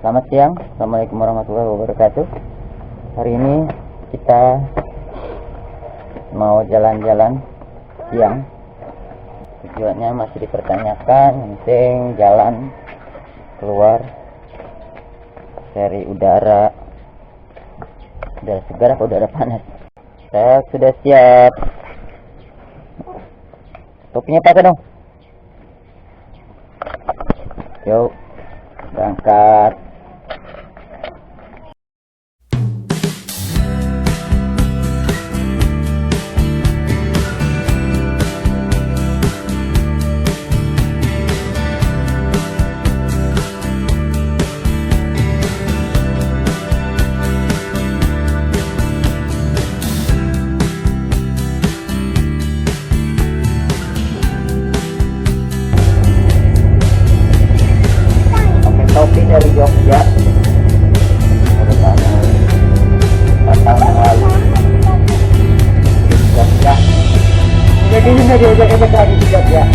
Selamat siang, Assalamualaikum warahmatullahi wabarakatuh. Hari ini kita mau jalan-jalan siang. Tujuannya masih dipertanyakan, penting jalan keluar cari udara segar atau udara panas. Saya sudah siap. Topinya pakai dong. Yuk, berangkat. Topi dari Jogja datang melalui Jogja, jadi ini diajak lagi di Jogja.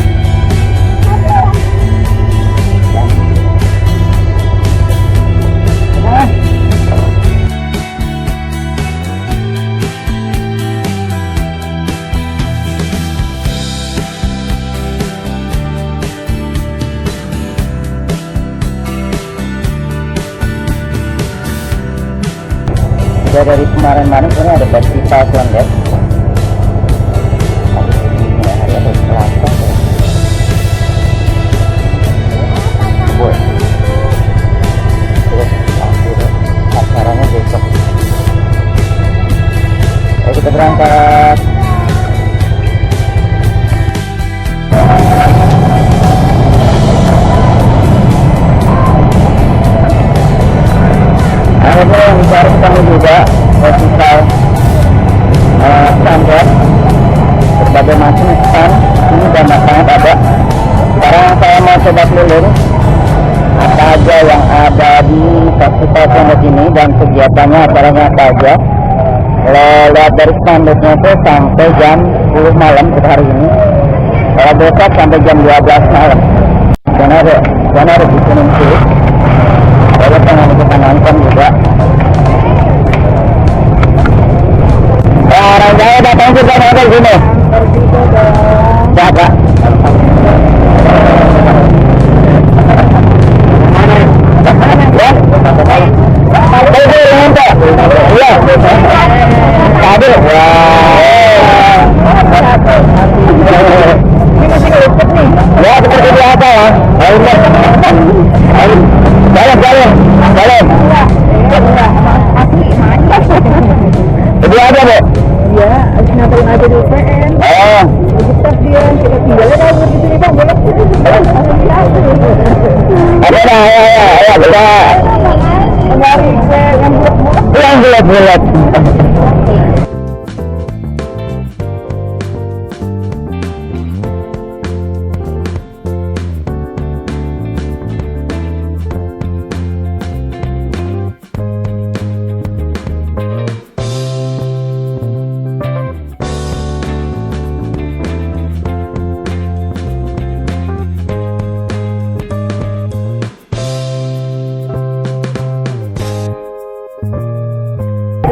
Dari kemarin-kemarin ini ada festival condet. Hari atau Selasa terus acaranya besok. Ayo kita berangkat. Akhirnya yang dicari ketemu juga festival condet, berbagai macam stand. Ini banyak banget ada. Sekarang saya mau coba keliling apa aja yang ada di festival condet ini dan kegiatannya, acaranya apa aja. Kalau lihat dari standnya itu sampai jam 10 malam untuk hari ini. Kalau besok sampai jam 12 malam. Dan ada di sini sih. Saya pengen kita nonton juga. Orang Jawa datang juga ada di sini. Siapa? Ya? Iya. Tadi. Ya, seperti biasa ya. Jalan. Jadi ada, Bu? Iya, habis nganterin aja di UPN. Oh. Kita dia, kita tinggalnya kalau di sini Bang, boleh. Ada dah, ya, kita. Kemarin Yang bulat-bulat.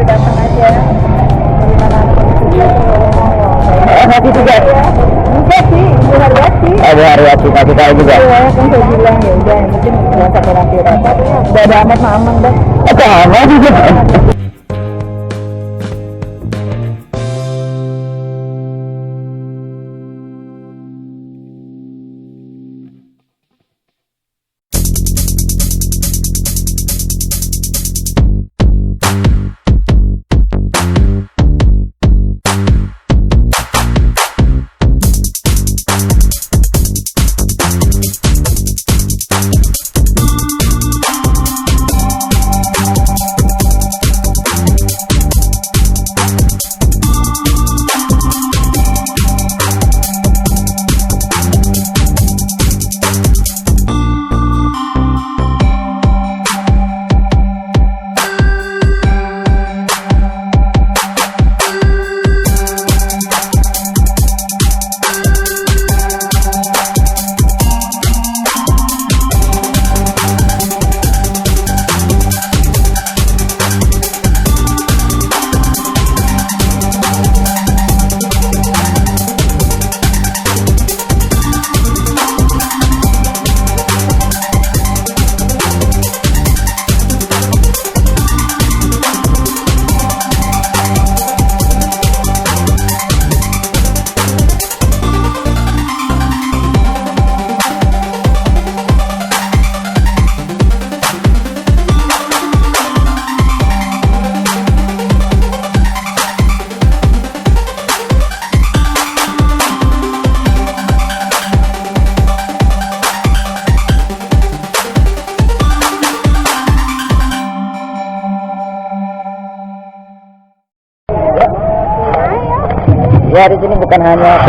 datang aja. Nanti juga. Enggak sih, Bu Haryati. Bu Haryati kasih tahu juga. Iya, kan saya bilang ya udah, yang penting nggak sampai rapi-rapi. Udah ada amat aman dah. Sama juga. Ya di sini bukan hanya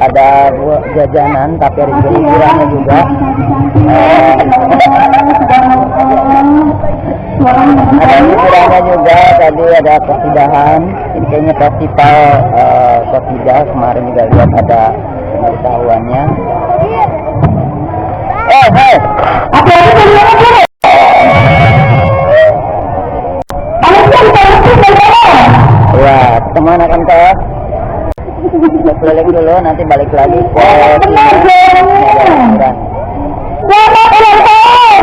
ada jajanan, tapi ada juga hiburannya juga. Ada hiburannya juga. Tadi ada kesidahan. Ini kayaknya festival kesidah. Kemarin juga lihat ada pemberitahuannya. Hei. Ya, ketemu anak kelas. Kita keliling dulu, nanti balik lagi ke sini. Selamat ulang tahun,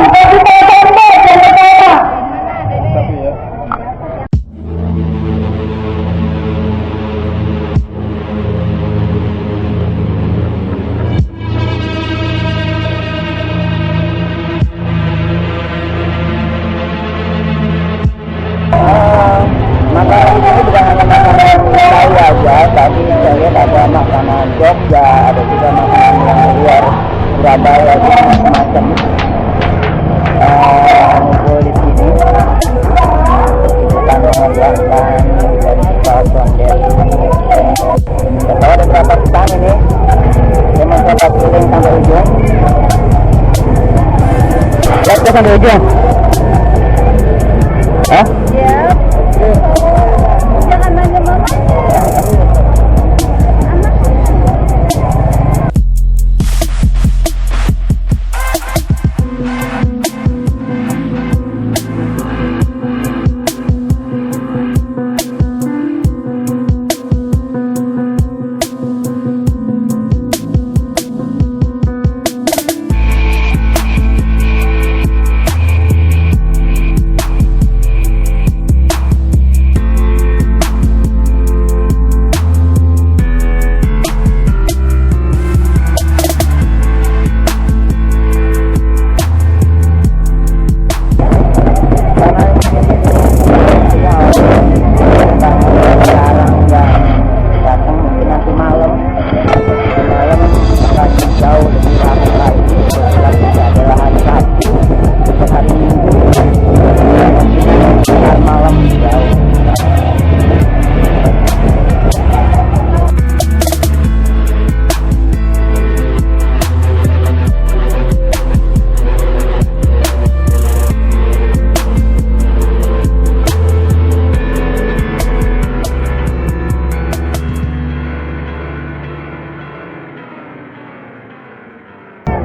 makanan ini bukan hanya makanan Betawi aja, tapi saya lihat ada makanan Jogja, ada juga makanan yang luar Surabaya, macam-macam ngumpul di sini. Kita mengerjakan dari pesawat Condet. Kita tahu ada berapa stand ini. Saya mencoba keliling sampai ujung. Lihat ke sampai ujung. Hah? jangan nanya mama.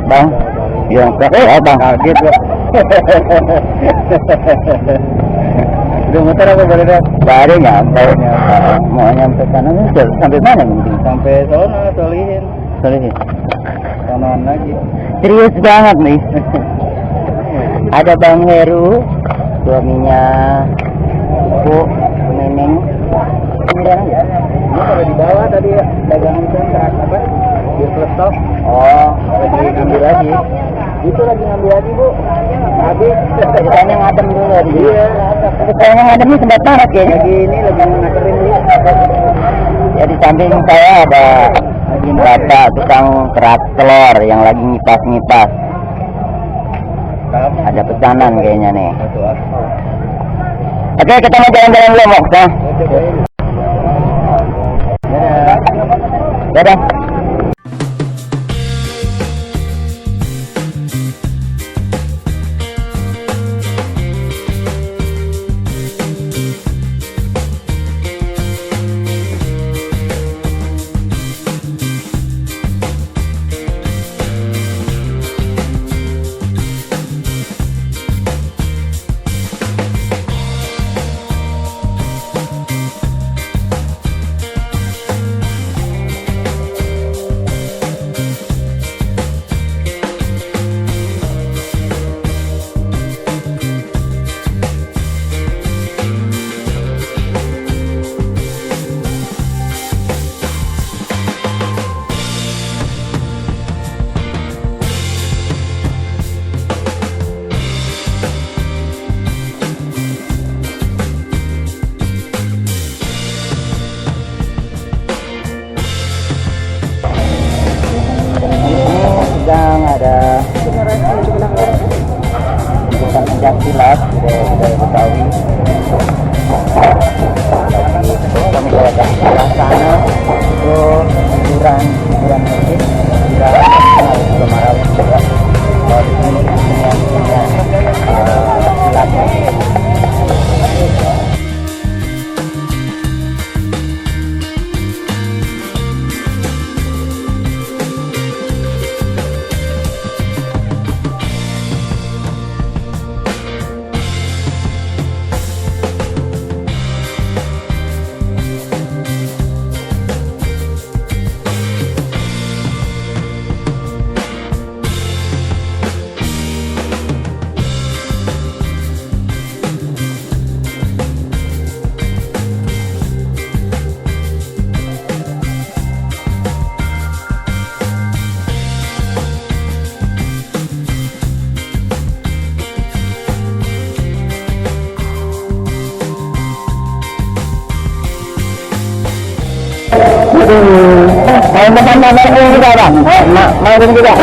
Bang, yang bang kaget ya. Udah muter apa boleh deh? Baru nyampe. Mau nyampe sana sampai mana nih? Sampai sana, Solihin. Sonoan lagi. Serius banget nih. Ada Bang Heru, suaminya Bu Neneng. Ini kalau di bawah tadi dagang itu apa? Di Peletok. Oh, lagi ngambil lagi. Itu lagi ngambil lagi, Bu. Habis saya ngadem dulu. Iya. Saya ngademnya sempat banget kayaknya. Lagi ini lagi ngaterin dulu. Ya di samping saya ada bapak tukang kerak telur yang lagi ngipas-ngipas. Ada pesanan kayaknya nih. Oke, kita mau jalan-jalan dulu, Mok. Dadah. Mau makan makan ini juga bang? Mau ini juga?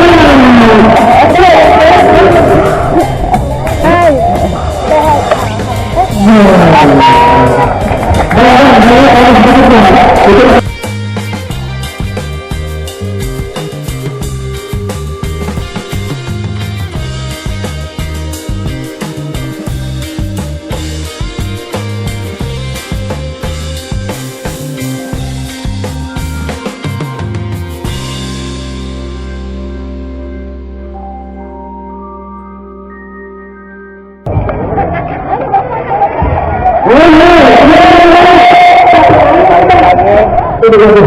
Dulu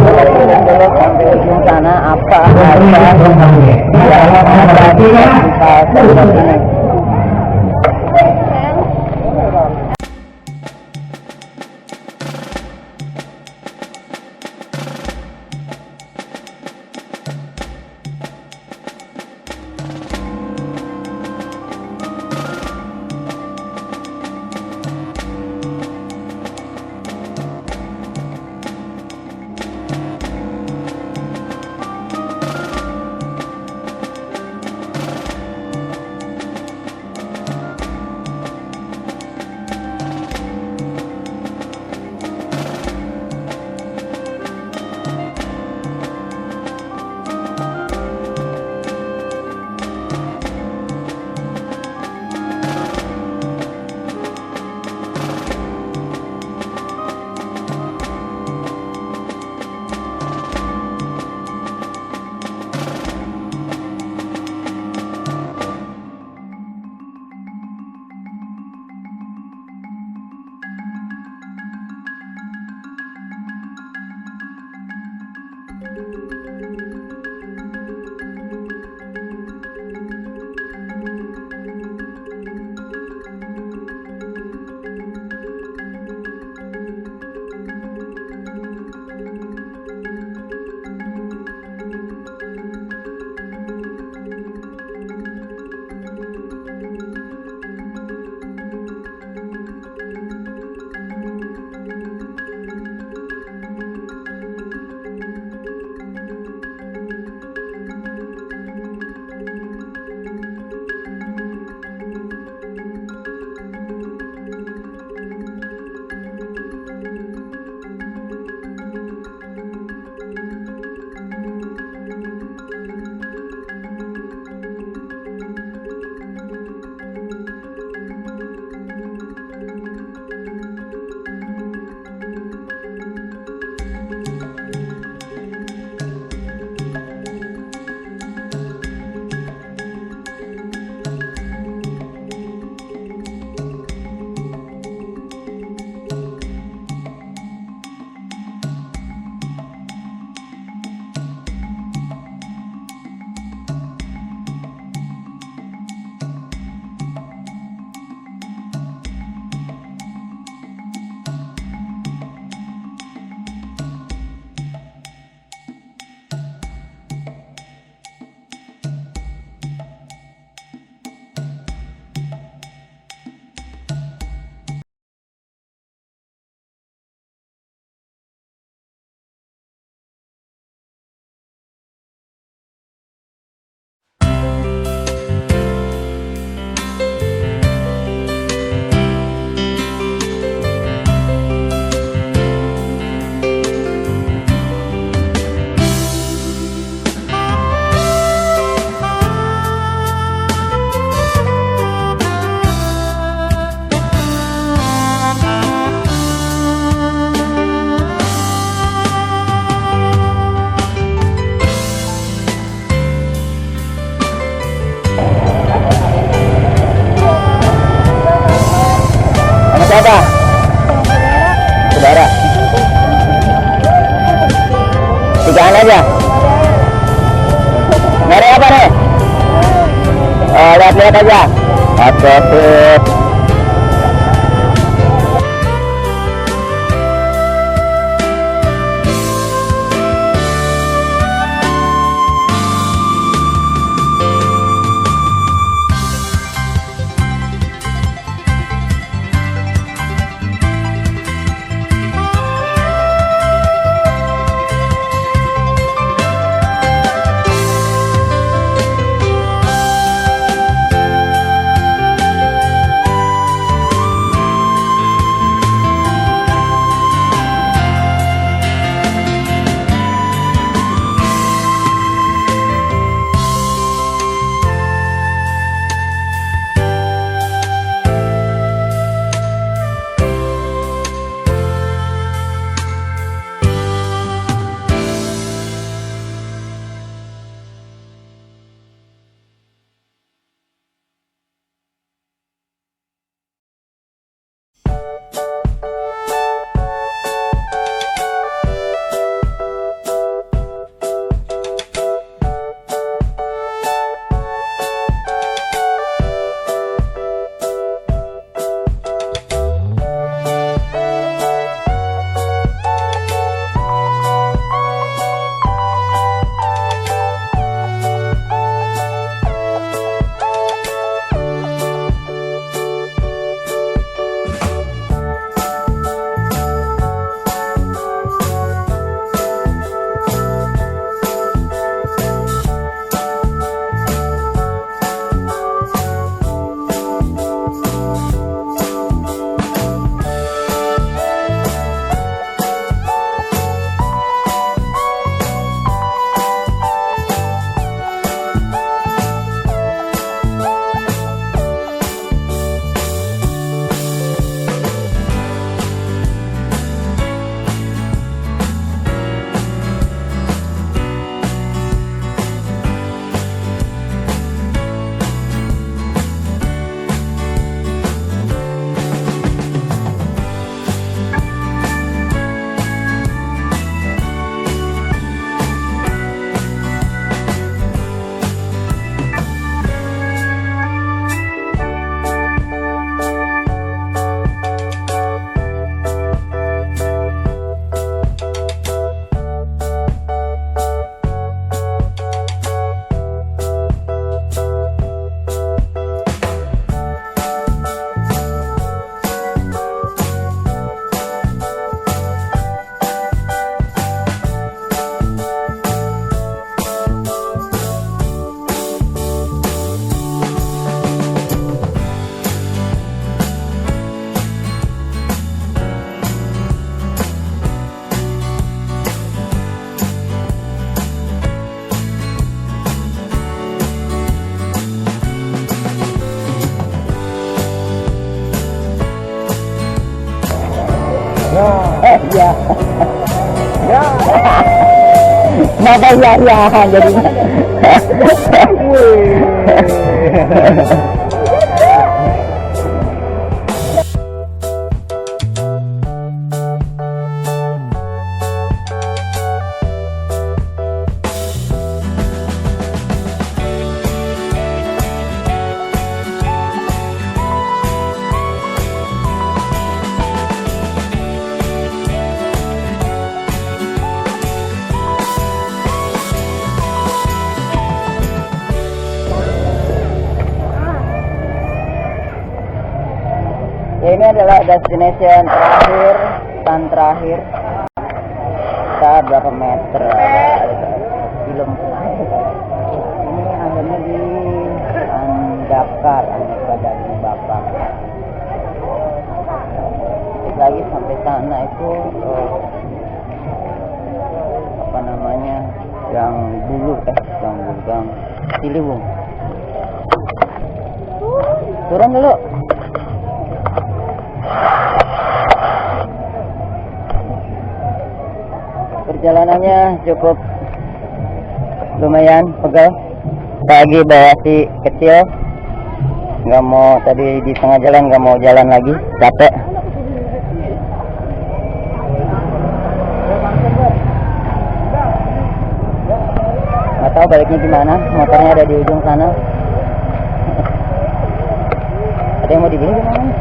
sampai ujung sana apa yang ada di tempat ini. Siapa? Saudara. Tigaan aja. Nyari apa nih? Lihat-lihat aja. Oke, sip. Iya. Maka ya jadinya. Ya, ini adalah destination terakhir, stand terakhir. Kita berapa meter? Belum. Ini adanya di Andakar, aneka daging bakar. Lagi sampai sana itu apa namanya? Yang dulu yang Ciliwung. Turun dulu. Perjalanannya cukup lumayan pegal. Pagi bawa si kecil, nggak mau, tadi di tengah jalan nggak mau jalan lagi, capek. Nggak tahu baliknya gimana, motornya ada di ujung sana. Ada yang mau dibeli gimana?